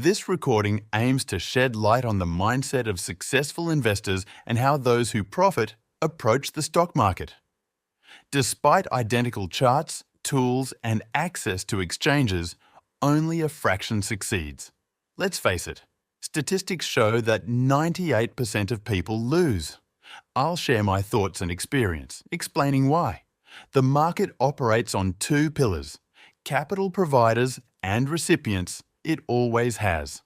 This recording aims to shed light on the mindset of successful investors and how those who profit approach the stock market. Despite identical charts, tools, and access to exchanges, only a fraction succeeds. Let's face it, statistics show that 98% of people lose. I'll share my thoughts and experience, explaining why. The market operates on two pillars: capital providers and recipients. It always has.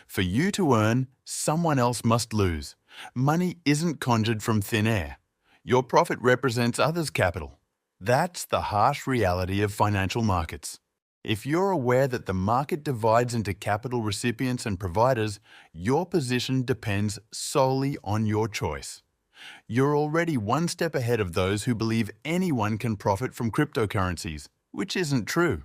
For you to earn, someone else must lose. Money isn't conjured from thin air. Your profit represents others' capital. That's the harsh reality of financial markets. If you're aware that the market divides into capital recipients and providers, your position depends solely on your choice. You're already one step ahead of those who believe anyone can profit from cryptocurrencies, which isn't true.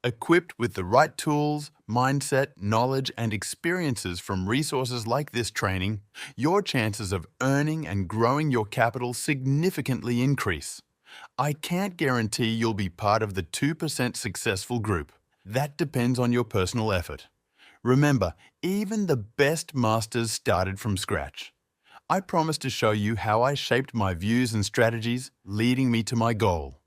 Equipped with the right tools, mindset, knowledge, and experiences from resources like this training, your chances of earning and growing your capital significantly increase. I can't guarantee you'll be part of the 2% successful group. That depends on your personal effort. Remember, even the best masters started from scratch. I promise to show you how I shaped my views and strategies, leading me to my goal.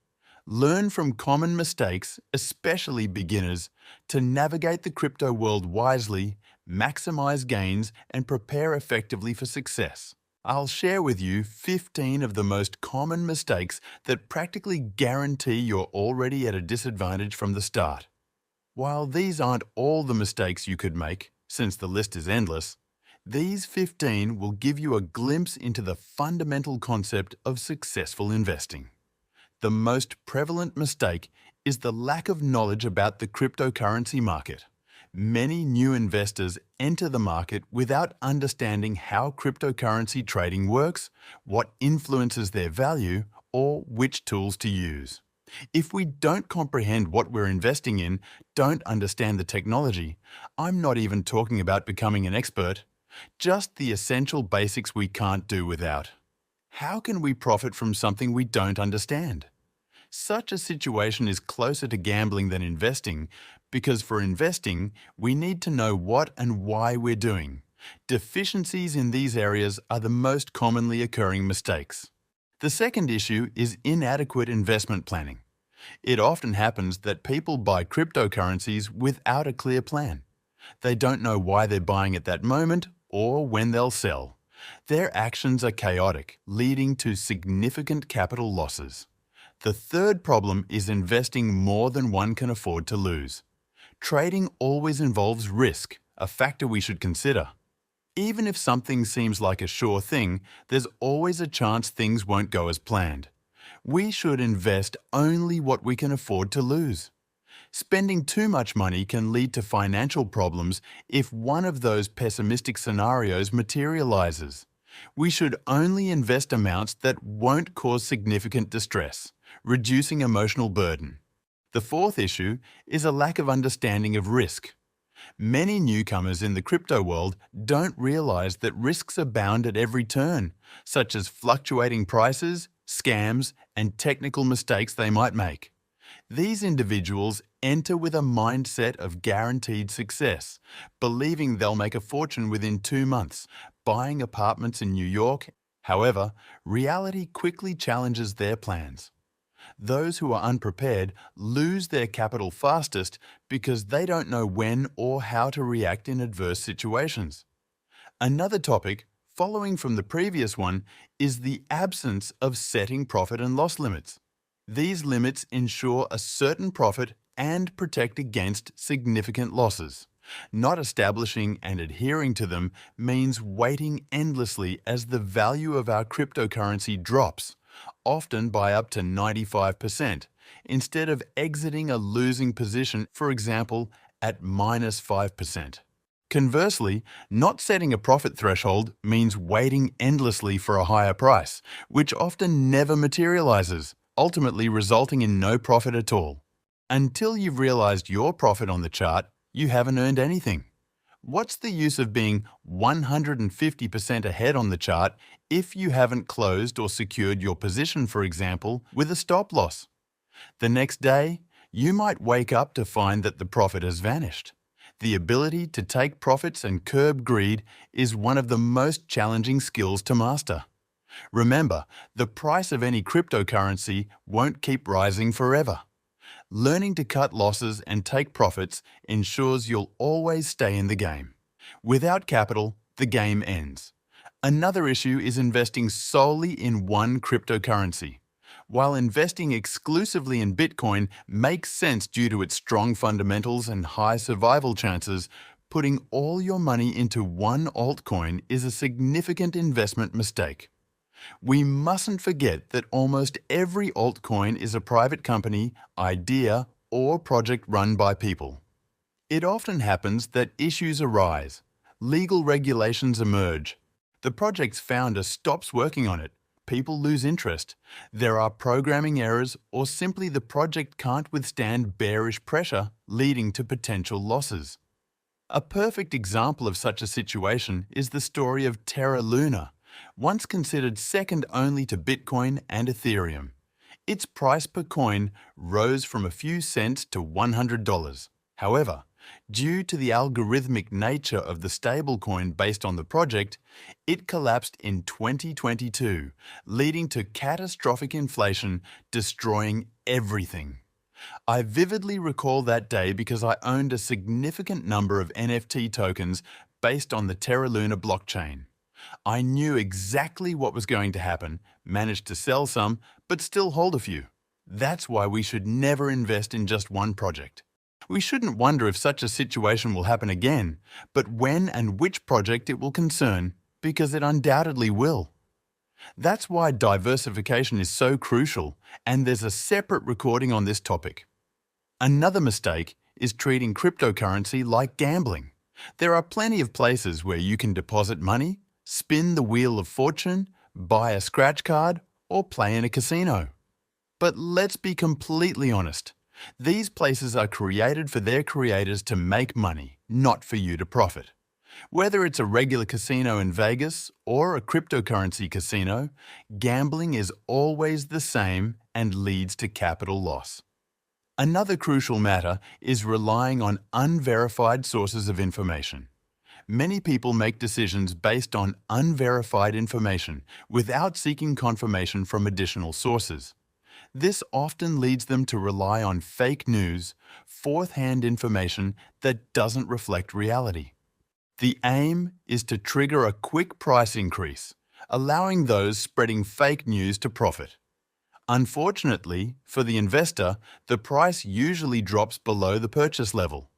Learn from common mistakes, especially beginners, to navigate the crypto world wisely, maximize gains, and prepare effectively for success. I'll share with you 15 of the most common mistakes that practically guarantee you're already at a disadvantage from the start. While these aren't all the mistakes you could make, since the list is endless, these 15 will give you a glimpse into the fundamental concept of successful investing. The most prevalent mistake is the lack of knowledge about the cryptocurrency market. Many new investors enter the market without understanding how cryptocurrency trading works, what influences their value, or which tools to use. If we don't comprehend what we're investing in, don't understand the technology, I'm not even talking about becoming an expert, just the essential basics we can't do without. How can we profit from something we don't understand? Such a situation is closer to gambling than investing, because for investing, we need to know what and why we're doing. Deficiencies in these areas are the most commonly occurring mistakes. The second issue is inadequate investment planning. It often happens that people buy cryptocurrencies without a clear plan. They don't know why they're buying at that moment or when they'll sell. Their actions are chaotic, leading to significant capital losses. The third problem is investing more than one can afford to lose. Trading always involves risk, a factor we should consider. Even if something seems like a sure thing, there's always a chance things won't go as planned. We should invest only what we can afford to lose. Spending too much money can lead to financial problems if one of those pessimistic scenarios materializes. We should only invest amounts that won't cause significant distress, reducing emotional burden. The fourth issue is a lack of understanding of risk. Many newcomers in the crypto world don't realize that risks abound at every turn, such as fluctuating prices, scams, and technical mistakes they might make. These individuals enter with a mindset of guaranteed success, believing they'll make a fortune within 2 months, buying apartments in New York. However, reality quickly challenges their plans. Those who are unprepared lose their capital fastest because they don't know when or how to react in adverse situations. Another topic, following from the previous one, is the absence of setting profit and loss limits. These limits ensure a certain profit and protect against significant losses. Not establishing and adhering to them means waiting endlessly as the value of our cryptocurrency drops, often by up to 95%, instead of exiting a losing position, for example, at minus 5%. Conversely, not setting a profit threshold means waiting endlessly for a higher price, which often never materializes, ultimately resulting in no profit at all. Until you've realized your profit on the chart, you haven't earned anything. What's the use of being 150% ahead on the chart if you haven't closed or secured your position, for example, with a stop loss? The next day, you might wake up to find that the profit has vanished. The ability to take profits and curb greed is one of the most challenging skills to master. Remember, the price of any cryptocurrency won't keep rising forever. Learning to cut losses and take profits ensures you'll always stay in the game. Without capital, the game ends. Another issue is investing solely in one cryptocurrency. While investing exclusively in Bitcoin makes sense due to its strong fundamentals and high survival chances, putting all your money into one altcoin is a significant investment mistake. We mustn't forget that almost every altcoin is a private company, idea, or project run by people. It often happens that issues arise, legal regulations emerge, the project's founder stops working on it, people lose interest, there are programming errors, or simply the project can't withstand bearish pressure, leading to potential losses. A perfect example of such a situation is the story of Terra Luna, once considered second only to Bitcoin and Ethereum. Its price per coin rose from a few cents to $100. However, due to the algorithmic nature of the stablecoin based on the project, it collapsed in 2022, leading to catastrophic inflation, destroying everything. I vividly recall that day because I owned a significant number of NFT tokens based on the Terra Luna blockchain. I knew exactly what was going to happen, managed to sell some, but still hold a few. That's why we should never invest in just one project. We shouldn't wonder if such a situation will happen again, but when and which project it will concern, because it undoubtedly will. That's why diversification is so crucial, and there's a separate recording on this topic. Another mistake is treating cryptocurrency like gambling. There are plenty of places where you can deposit money, spin the wheel of fortune, buy a scratch card, or play in a casino. But let's be completely honest. These places are created for their creators to make money, not for you to profit. Whether it's a regular casino in Vegas or a cryptocurrency casino, gambling is always the same and leads to capital loss. Another crucial matter is relying on unverified sources of information. Many people make decisions based on unverified information without seeking confirmation from additional sources. This often leads them to rely on fake news, fourth-hand information that doesn't reflect reality. The aim is to trigger a quick price increase, allowing those spreading fake news to profit. Unfortunately, for the investor, the price usually drops below the purchase level,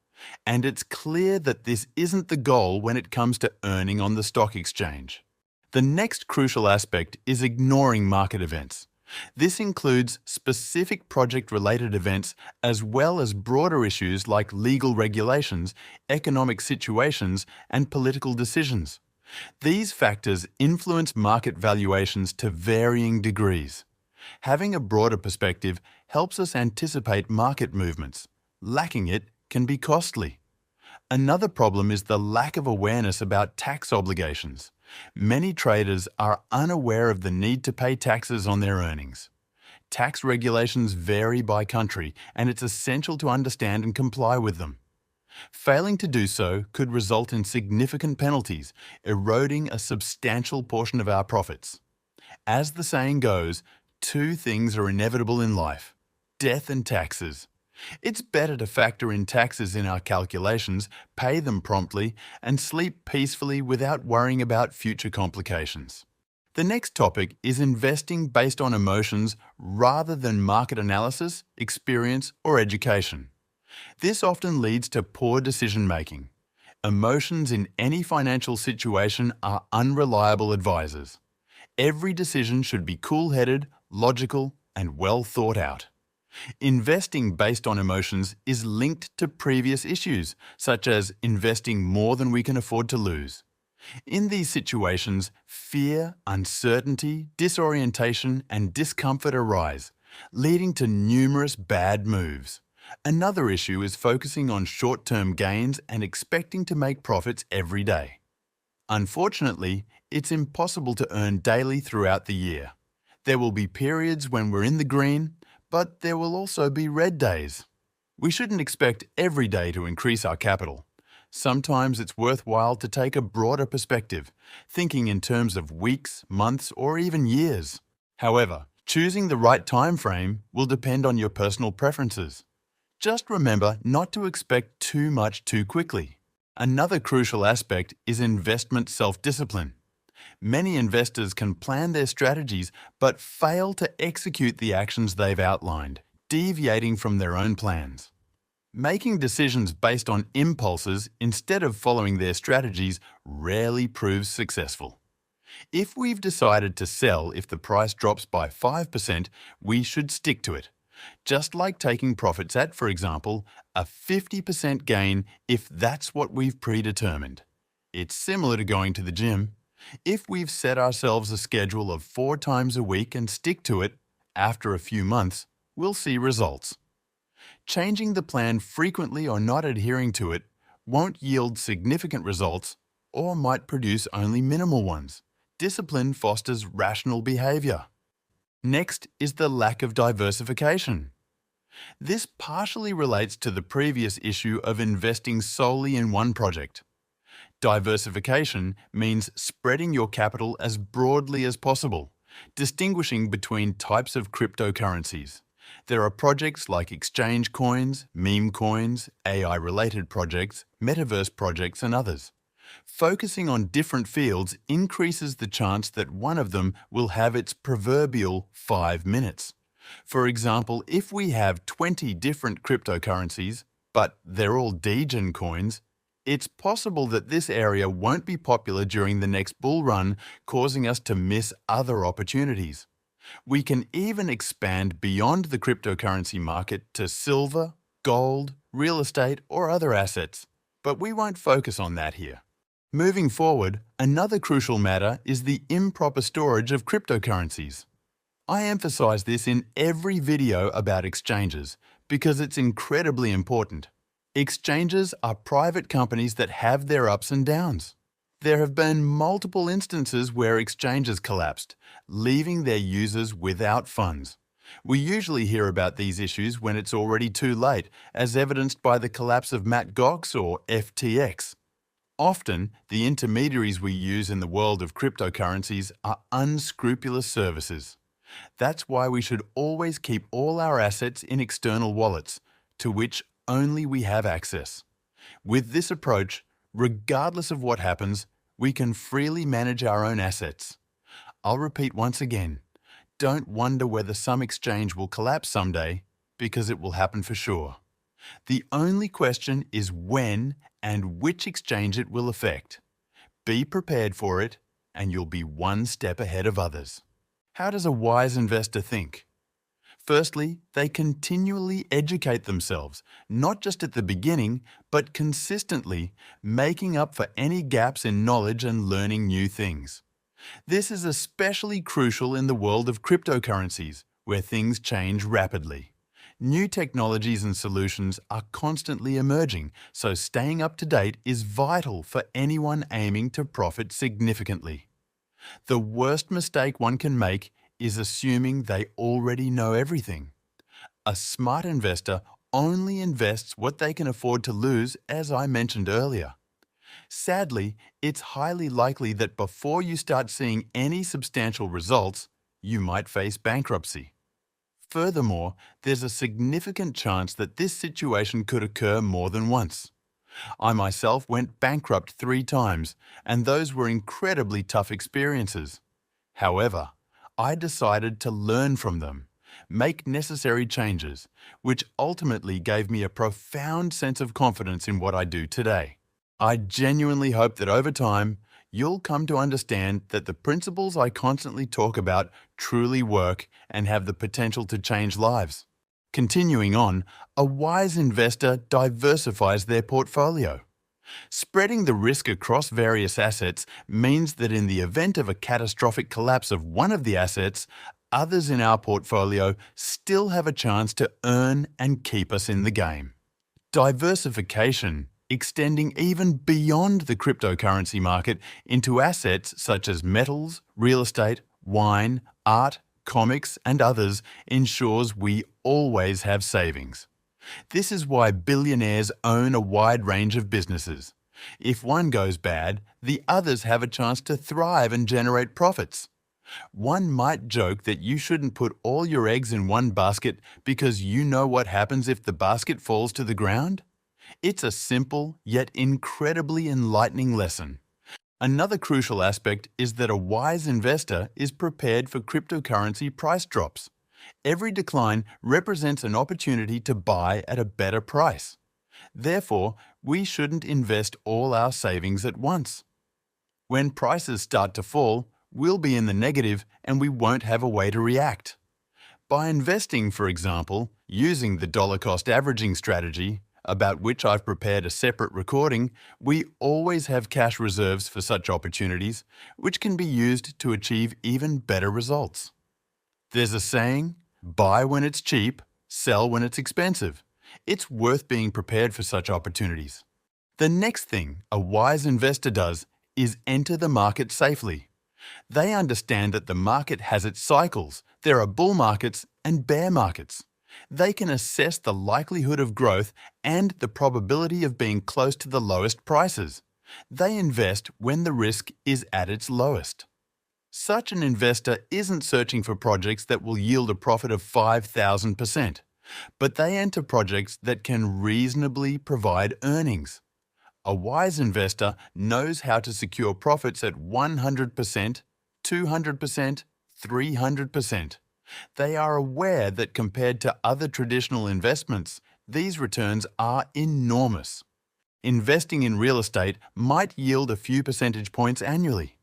and it's clear that this isn't the goal when it comes to earning on the stock exchange. The next crucial aspect is ignoring market events. This includes specific project-related events as well as broader issues like legal regulations, economic situations, and political decisions. These factors influence market valuations to varying degrees. Having a broader perspective helps us anticipate market movements. Lacking it can be costly. Another problem is the lack of awareness about tax obligations. Many traders are unaware of the need to pay taxes on their earnings. Tax regulations vary by country, and it's essential to understand and comply with them. Failing to do so could result in significant penalties, eroding a substantial portion of our profits. As the saying goes, two things are inevitable in life: death and taxes. It's better to factor in taxes in our calculations, pay them promptly, and sleep peacefully without worrying about future complications. The next topic is investing based on emotions rather than market analysis, experience, or education. This often leads to poor decision-making. Emotions in any financial situation are unreliable advisors. Every decision should be cool-headed, logical, and well thought out. Investing based on emotions is linked to previous issues, such as investing more than we can afford to lose. In these situations, fear, uncertainty, disorientation, and discomfort arise, leading to numerous bad moves. Another issue is focusing on short-term gains and expecting to make profits every day. Unfortunately, it's impossible to earn daily throughout the year. There will be periods when we're in the green, but there will also be red days. We shouldn't expect every day to increase our capital. Sometimes it's worthwhile to take a broader perspective, thinking in terms of weeks, months, or even years. However, choosing the right time frame will depend on your personal preferences. Just remember not to expect too much too quickly. Another crucial aspect is investment self-discipline. Many investors can plan their strategies but fail to execute the actions they've outlined, deviating from their own plans. Making decisions based on impulses instead of following their strategies rarely proves successful. If we've decided to sell if the price drops by 5%, we should stick to it. Just like taking profits at, for example, a 50% gain if that's what we've predetermined. It's similar to going to the gym. If we've set ourselves a schedule of 4 times a week and stick to it, after a few months, we'll see results. Changing the plan frequently or not adhering to it won't yield significant results or might produce only minimal ones. Discipline fosters rational behavior. Next is the lack of diversification. This partially relates to the previous issue of investing solely in one project. Diversification means spreading your capital as broadly as possible, distinguishing between types of cryptocurrencies. There are projects like exchange coins, meme coins, AI-related projects, metaverse projects, and others. Focusing on different fields increases the chance that one of them will have its proverbial 5 minutes. For example, if we have 20 different cryptocurrencies, but they're all Degen coins, it's possible that this area won't be popular during the next bull run, causing us to miss other opportunities. We can even expand beyond the cryptocurrency market to silver, gold, real estate, or other assets, but we won't focus on that here. Moving forward, another crucial matter is the improper storage of cryptocurrencies. I emphasize this in every video about exchanges because it's incredibly important. Exchanges are private companies that have their ups and downs. There have been multiple instances where exchanges collapsed, leaving their users without funds. We usually hear about these issues when it's already too late, as evidenced by the collapse of Mt. Gox or FTX. Often, the intermediaries we use in the world of cryptocurrencies are unscrupulous services. That's why we should always keep all our assets in external wallets, to which only we have access. With this approach, regardless of what happens, we can freely manage our own assets. I'll repeat once again, don't wonder whether some exchange will collapse someday, because it will happen for sure. The only question is when and which exchange it will affect. Be prepared for it, and you'll be one step ahead of others. How does a wise investor think? Firstly, they continually educate themselves, not just at the beginning, but consistently, making up for any gaps in knowledge and learning new things. This is especially crucial in the world of cryptocurrencies, where things change rapidly. New technologies and solutions are constantly emerging, so staying up to date is vital for anyone aiming to profit significantly. The worst mistake one can make is assuming they already know everything. A smart investor only invests what they can afford to lose, as I mentioned earlier. Sadly, it's highly likely that before you start seeing any substantial results, you might face bankruptcy. Furthermore, there's a significant chance that this situation could occur more than once. I myself went bankrupt 3 times, and those were incredibly tough experiences. However, I decided to learn from them, make necessary changes, which ultimately gave me a profound sense of confidence in what I do today. I genuinely hope that over time, you'll come to understand that the principles I constantly talk about truly work and have the potential to change lives. Continuing on, a wise investor diversifies their portfolio. Spreading the risk across various assets means that in the event of a catastrophic collapse of one of the assets, others in our portfolio still have a chance to earn and keep us in the game. Diversification, extending even beyond the cryptocurrency market into assets such as metals, real estate, wine, art, comics, and others, ensures we always have savings. This is why billionaires own a wide range of businesses. If one goes bad, the others have a chance to thrive and generate profits. One might joke that you shouldn't put all your eggs in one basket because you know what happens if the basket falls to the ground. It's a simple yet incredibly enlightening lesson. Another crucial aspect is that a wise investor is prepared for cryptocurrency price drops. Every decline represents an opportunity to buy at a better price. Therefore, we shouldn't invest all our savings at once. When prices start to fall, we'll be in the negative and we won't have a way to react. By investing, for example, using the dollar cost averaging strategy, about which I've prepared a separate recording, we always have cash reserves for such opportunities, which can be used to achieve even better results. There's a saying, buy when it's cheap, sell when it's expensive. It's worth being prepared for such opportunities. The next thing a wise investor does is enter the market safely. They understand that the market has its cycles. There are bull markets and bear markets. They can assess the likelihood of growth and the probability of being close to the lowest prices. They invest when the risk is at its lowest. Such an investor isn't searching for projects that will yield a profit of 5,000%, but they enter projects that can reasonably provide earnings. A wise investor knows how to secure profits at 100%, 200%, 300%. They are aware that compared to other traditional investments, these returns are enormous. Investing in real estate might yield a few percentage points annually.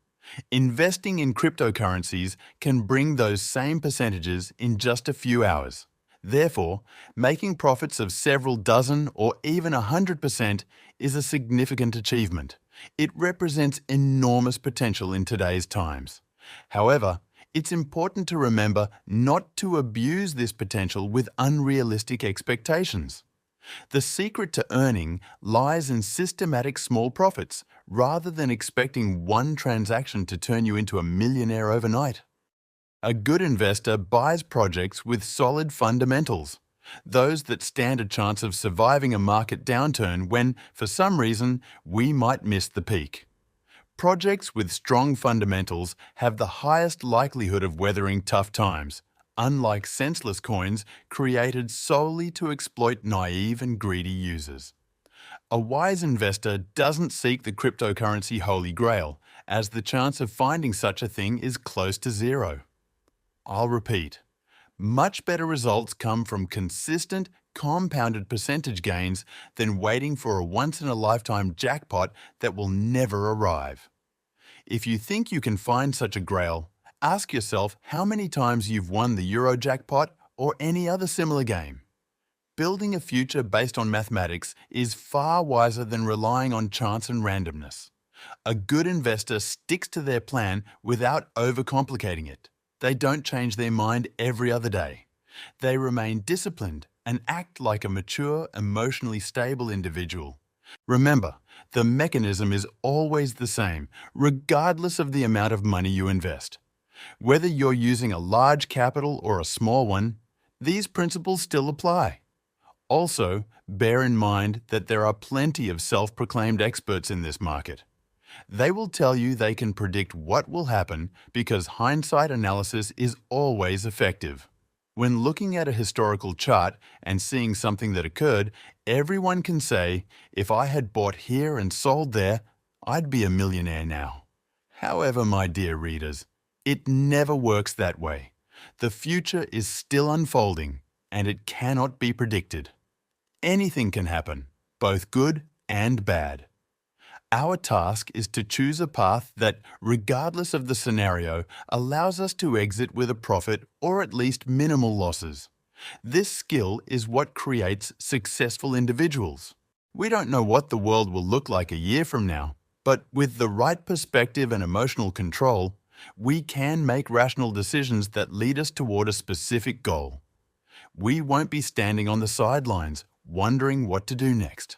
Investing in cryptocurrencies can bring those same percentages in just a few hours. Therefore, making profits of several dozen or even 100% is a significant achievement. It represents enormous potential in today's times. However, it's important to remember not to abuse this potential with unrealistic expectations. The secret to earning lies in systematic small profits rather than expecting one transaction to turn you into a millionaire overnight. A good investor buys projects with solid fundamentals, those that stand a chance of surviving a market downturn when, for some reason, we might miss the peak. Projects with strong fundamentals have the highest likelihood of weathering tough times, unlike senseless coins created solely to exploit naive and greedy users. A wise investor doesn't seek the cryptocurrency holy grail, as the chance of finding such a thing is close to zero. I'll repeat, much better results come from consistent, compounded percentage gains than waiting for a once-in-a-lifetime jackpot that will never arrive. If you think you can find such a grail, ask yourself how many times you've won the Eurojackpot or any other similar game. Building a future based on mathematics is far wiser than relying on chance and randomness. A good investor sticks to their plan without overcomplicating it. They don't change their mind every other day. They remain disciplined and act like a mature, emotionally stable individual. Remember, the mechanism is always the same, regardless of the amount of money you invest. Whether you're using a large capital or a small one, these principles still apply. Also, bear in mind that there are plenty of self-proclaimed experts in this market. They will tell you they can predict what will happen because hindsight analysis is always effective. When looking at a historical chart and seeing something that occurred, everyone can say, if I had bought here and sold there, I'd be a millionaire now. However, my dear readers, it never works that way. The future is still unfolding, and it cannot be predicted. Anything can happen, both good and bad. Our task is to choose a path that, regardless of the scenario, allows us to exit with a profit or at least minimal losses. This skill is what creates successful individuals. We don't know what the world will look like a year from now, but with the right perspective and emotional control, we can make rational decisions that lead us toward a specific goal. We won't be standing on the sidelines, wondering what to do next.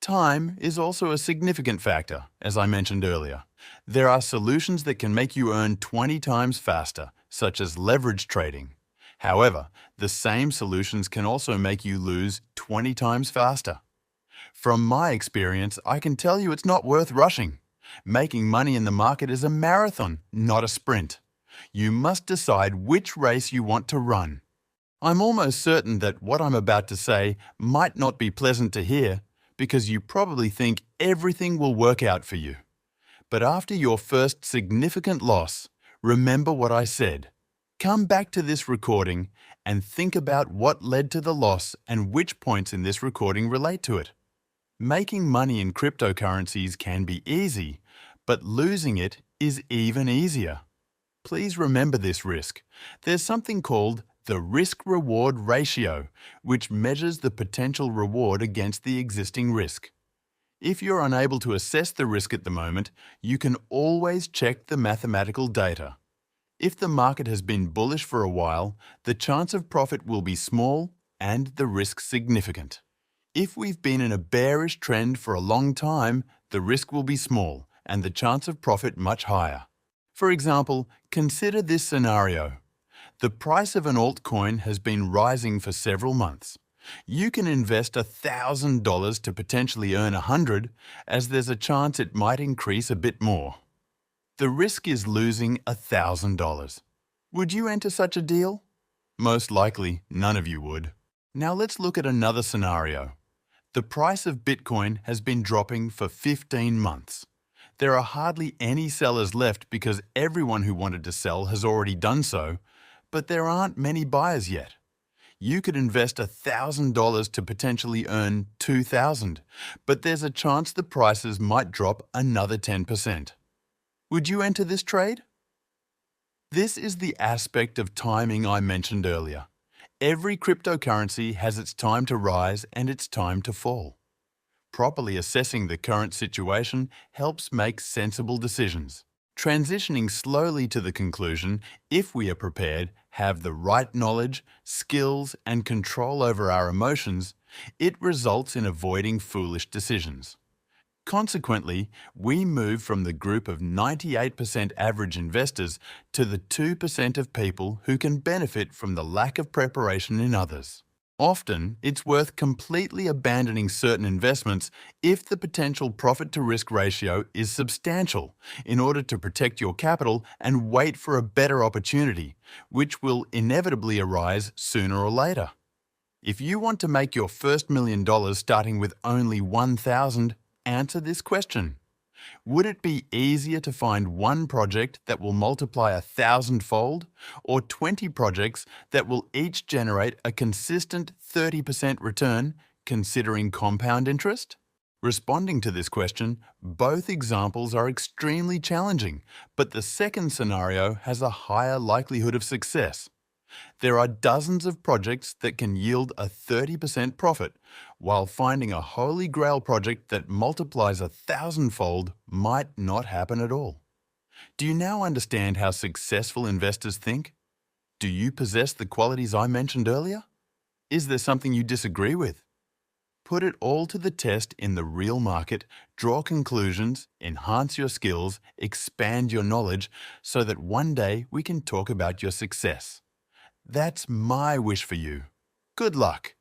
Time is also a significant factor, as I mentioned earlier. There are solutions that can make you earn 20 times faster, such as leverage trading. However, the same solutions can also make you lose 20 times faster. From my experience, I can tell you it's not worth rushing. Making money in the market is a marathon, not a sprint. You must decide which race you want to run. I'm almost certain that what I'm about to say might not be pleasant to hear because you probably think everything will work out for you. But after your first significant loss, remember what I said. Come back to this recording and think about what led to the loss and which points in this recording relate to it. Making money in cryptocurrencies can be easy, but losing it is even easier. Please remember this risk. There's something called the risk-reward ratio, which measures the potential reward against the existing risk. If you're unable to assess the risk at the moment, you can always check the mathematical data. If the market has been bullish for a while, the chance of profit will be small and the risk significant. If we've been in a bearish trend for a long time, the risk will be small and the chance of profit much higher. For example, consider this scenario. The price of an altcoin has been rising for several months. You can invest $1,000 to potentially earn $100, as there's a chance it might increase a bit more. The risk is losing $1,000. Would you enter such a deal? Most likely, none of you would. Now let's look at another scenario. The price of Bitcoin has been dropping for 15 months. There are hardly any sellers left because everyone who wanted to sell has already done so, but there aren't many buyers yet. You could invest $1,000 to potentially earn $2,000, but there's a chance the prices might drop another 10%. Would you enter this trade? This is the aspect of timing I mentioned earlier. Every cryptocurrency has its time to rise and its time to fall. Properly assessing the current situation helps make sensible decisions. Transitioning slowly to the conclusion, if we are prepared, have the right knowledge, skills, and control over our emotions, it results in avoiding foolish decisions. Consequently, we move from the group of 98% average investors to the 2% of people who can benefit from the lack of preparation in others. Often, it's worth completely abandoning certain investments if the potential profit-to-risk ratio is substantial in order to protect your capital and wait for a better opportunity, which will inevitably arise sooner or later. If you want to make your first $1 million starting with only $1,000, answer this question. Would it be easier to find one project that will multiply 1,000-fold or 20 projects that will each generate a consistent 30% return, considering compound interest? Responding to this question, both examples are extremely challenging, but the second scenario has a higher likelihood of success. There are dozens of projects that can yield a 30% profit, while finding a holy grail project that multiplies 1,000-fold might not happen at all. Do you now understand how successful investors think? Do you possess the qualities I mentioned earlier? Is there something you disagree with? Put it all to the test in the real market, draw conclusions, enhance your skills, expand your knowledge, so that one day we can talk about your success. That's my wish for you. Good luck.